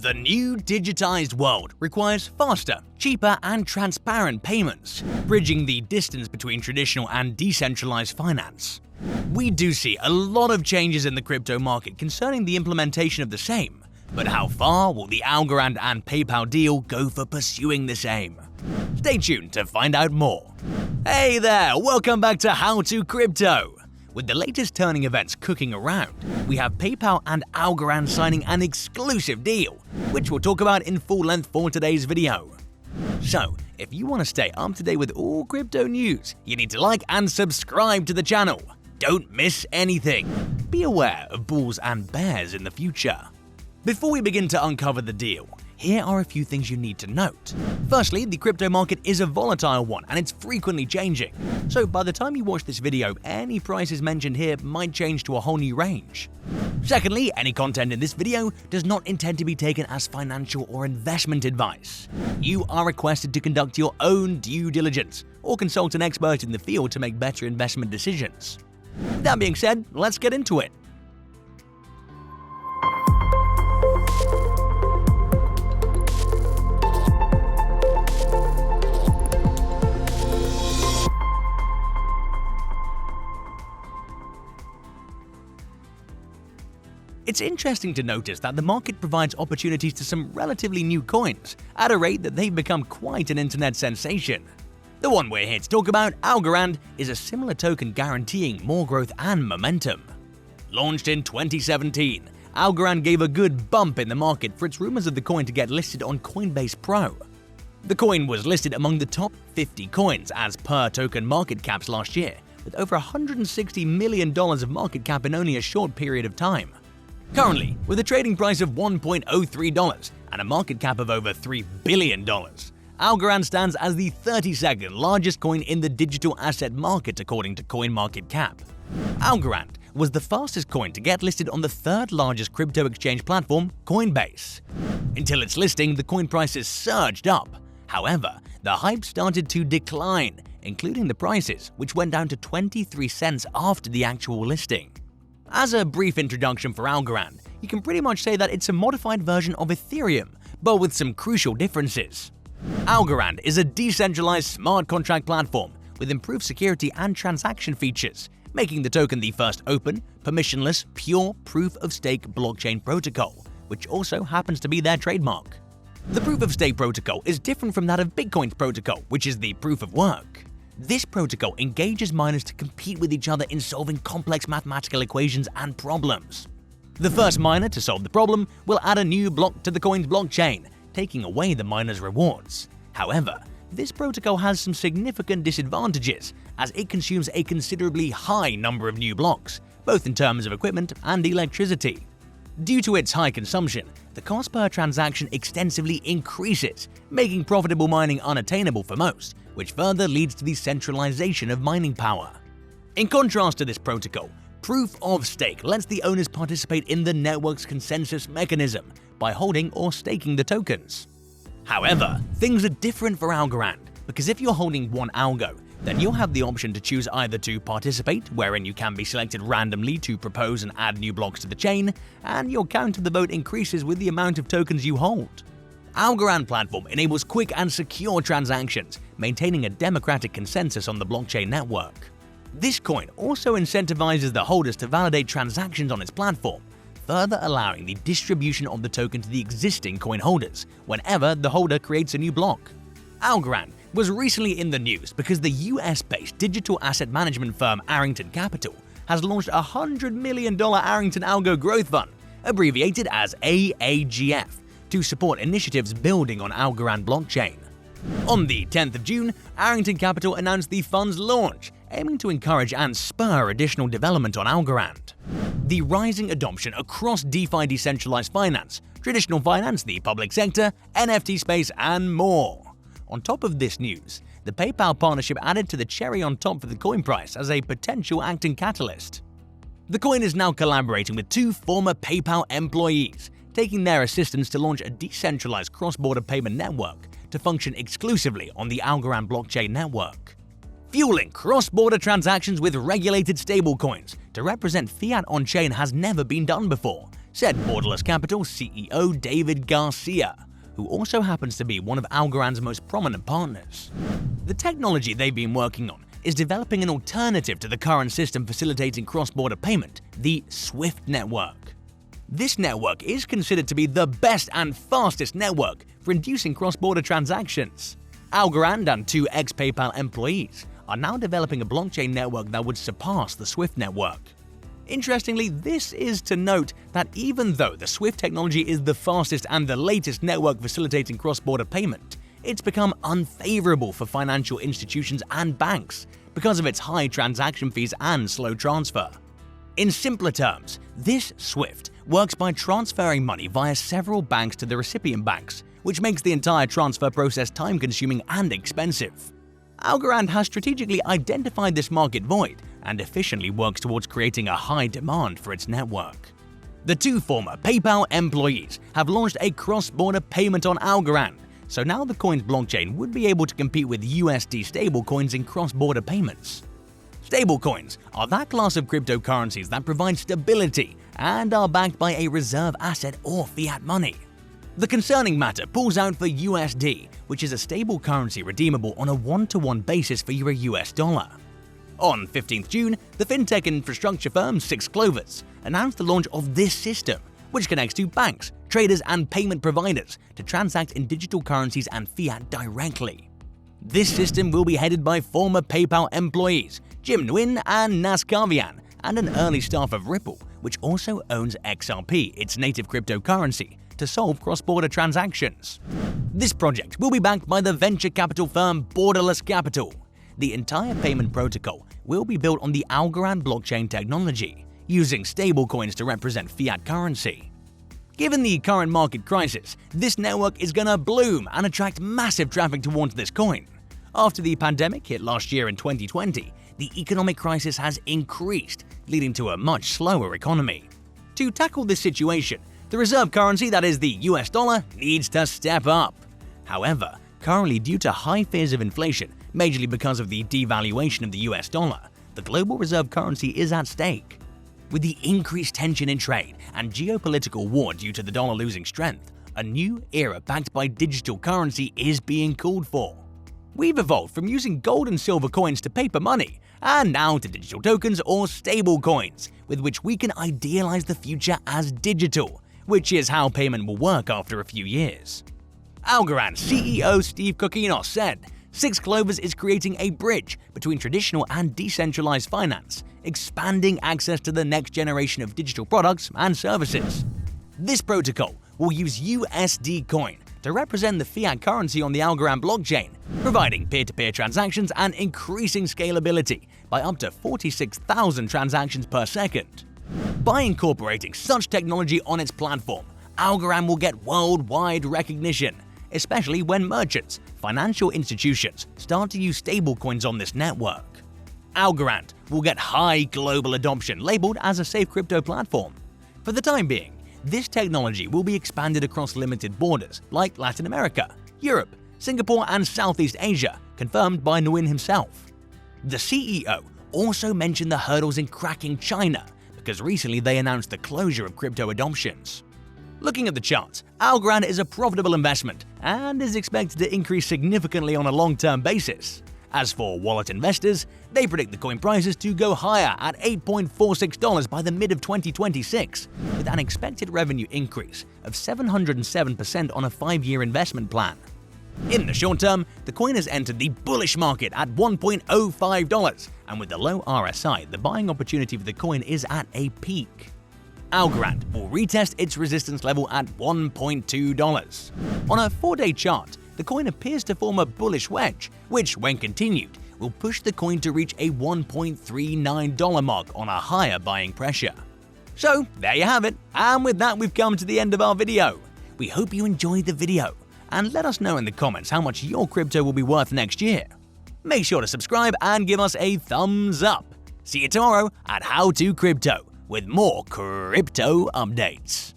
The new digitized world requires faster, cheaper, and transparent payments, bridging the distance between traditional and decentralized finance. We do see a lot of changes in the crypto market concerning the implementation of the same, but how far will the Algorand and PayPal deal go for pursuing the same? Stay tuned to find out more. Hey there, welcome back to How to Crypto. With the latest turning events cooking around, we have PayPal and Algorand signing an exclusive deal, which we'll talk about in full length for today's video. So, if you want to stay up to date with all crypto news, you need to like and subscribe to the channel. Don't miss anything. Be aware of bulls and bears in the future. Before we begin to uncover the deal, here are a few things you need to note. Firstly, the crypto market is a volatile one and it's frequently changing. So by the time you watch this video, any prices mentioned here might change to a whole new range. Secondly, any content in this video does not intend to be taken as financial or investment advice. You are requested to conduct your own due diligence or consult an expert in the field to make better investment decisions. That being said, let's get into it. It's interesting to notice that the market provides opportunities to some relatively new coins at a rate that they've become quite an internet sensation. The one we're here to talk about, Algorand, is a similar token guaranteeing more growth and momentum. Launched in 2017, Algorand gave a good bump in the market for its rumors of the coin to get listed on Coinbase Pro. The coin was listed among the top 50 coins as per token market caps last year, with over $160 million of market cap in only a short period of time. Currently, with a trading price of $1.03 and a market cap of over $3 billion, Algorand stands as the 32nd largest coin in the digital asset market according to CoinMarketCap. Algorand was the fastest coin to get listed on the third largest crypto exchange platform, Coinbase. Until its listing, the coin prices surged up. However, the hype started to decline, including the prices, which went down to 23 cents after the actual listing. As a brief introduction for Algorand, you can pretty much say that it's a modified version of Ethereum, but with some crucial differences. Algorand is a decentralized smart contract platform with improved security and transaction features, making the token the first open, permissionless, pure proof-of-stake blockchain protocol, which also happens to be their trademark. The proof-of-stake protocol is different from that of Bitcoin's protocol, which is the proof-of-work. This protocol engages miners to compete with each other in solving complex mathematical equations and problems. The first miner to solve the problem will add a new block to the coin's blockchain, taking away the miner's rewards. However, this protocol has some significant disadvantages, as it consumes a considerably high number of new blocks, both in terms of equipment and electricity. Due to its high consumption, the cost per transaction extensively increases, making profitable mining unattainable for most, which further leads to the centralization of mining power. In contrast to this protocol, proof of stake lets the owners participate in the network's consensus mechanism by holding or staking the tokens. However, things are different for Algorand, because if you're holding one algo, then you'll have the option to choose either to participate, wherein you can be selected randomly to propose and add new blocks to the chain, and your count of the vote increases with the amount of tokens you hold. Algorand platform enables quick and secure transactions, maintaining a democratic consensus on the blockchain network. This coin also incentivizes the holders to validate transactions on its platform, further allowing the distribution of the token to the existing coin holders whenever the holder creates a new block. Algorand was recently in the news because the US-based digital asset management firm Arrington Capital has launched a $100 million Arrington Algo Growth Fund, abbreviated as AAGF, to support initiatives building on Algorand blockchain. On the 10th of June, Arrington Capital announced the fund's launch, aiming to encourage and spur additional development on Algorand. The rising adoption across DeFi decentralized finance, traditional finance, the public sector, NFT space, and more. On top of this news, the PayPal partnership added to the cherry on top for the coin price as a potential acting catalyst. The coin is now collaborating with two former PayPal employees, taking their assistance to launch a decentralized cross-border payment network to function exclusively on the Algorand blockchain network. Fueling cross-border transactions with regulated stablecoins to represent fiat on-chain has never been done before, said Borderless Capital CEO David Garcia, who also happens to be one of Algorand's most prominent partners. The technology they've been working on is developing an alternative to the current system facilitating cross-border payment, the SWIFT network. This network is considered to be the best and fastest network for inducing cross-border transactions. Algorand and two ex-PayPal employees are now developing a blockchain network that would surpass the SWIFT network. Interestingly, this is to note that even though the SWIFT technology is the fastest and the latest network facilitating cross-border payment, it's become unfavorable for financial institutions and banks because of its high transaction fees and slow transfer. In simpler terms, this SWIFT works by transferring money via several banks to the recipient banks, which makes the entire transfer process time-consuming and expensive. Algorand has strategically identified this market void and efficiently works towards creating a high demand for its network. The two former PayPal employees have launched a cross-border payment on Algorand, so now the coin's blockchain would be able to compete with USD stablecoins in cross-border payments. Stablecoins are that class of cryptocurrencies that provide stability and are backed by a reserve asset or fiat money. The concerning matter pulls out for USD, which is a stable currency redeemable on a one-to-one basis for your US dollar. On 15th June, the fintech infrastructure firm 6 Clovers announced the launch of this system, which connects to banks, traders, and payment providers to transact in digital currencies and fiat directly. This system will be headed by former PayPal employees Jim Nguyen and Nas Kavian, and an early staff of Ripple, which also owns XRP, its native cryptocurrency, to solve cross-border transactions. This project will be backed by the venture capital firm Borderless Capital. The entire payment protocol will be built on the Algorand blockchain technology, using stablecoins to represent fiat currency. Given the current market crisis, this network is gonna bloom and attract massive traffic towards this coin. After the pandemic hit last year in 2020, the economic crisis has increased, leading to a much slower economy. To tackle this situation, the reserve currency, that is the US dollar, needs to step up. However, currently due to high fears of inflation, majorly because of the devaluation of the US dollar, the global reserve currency is at stake. With the increased tension in trade and geopolitical war due to the dollar losing strength, a new era backed by digital currency is being called for. We've evolved from using gold and silver coins to paper money, and now to digital tokens or stable coins, with which we can idealize the future as digital, which is how payment will work after a few years. Algorand CEO Steve Kokinos said, 6 Clovers is creating a bridge between traditional and decentralized finance, expanding access to the next generation of digital products and services. This protocol will use USD coin to represent the fiat currency on the Algorand blockchain, providing peer-to-peer transactions and increasing scalability by up to 46,000 transactions per second. By incorporating such technology on its platform, Algorand will get worldwide recognition, especially when merchants, financial institutions start to use stablecoins on this network. Algorand will get high global adoption, labeled as a safe crypto platform. For the time being, this technology will be expanded across limited borders like Latin America, Europe, Singapore, and Southeast Asia, confirmed by Nguyen himself. The CEO also mentioned the hurdles in cracking China, because recently they announced the closure of crypto adoptions. Looking at the charts, Algorand is a profitable investment and is expected to increase significantly on a long-term basis. As for wallet investors, they predict the coin prices to go higher at $8.46 by the mid of 2026, with an expected revenue increase of 707% on a 5-year investment plan. In the short term, the coin has entered the bullish market at $1.05, and with the low RSI, the buying opportunity for the coin is at a peak. Algorand will retest its resistance level at $1.2. On a 4-day chart, the coin appears to form a bullish wedge, which, when continued, will push the coin to reach a $1.39 mark on a higher buying pressure. So, there you have it, and with that we've come to the end of our video. We hope you enjoyed the video, and let us know in the comments how much your crypto will be worth next year. Make sure to subscribe and give us a thumbs up. See you tomorrow at How to Crypto with more crypto updates.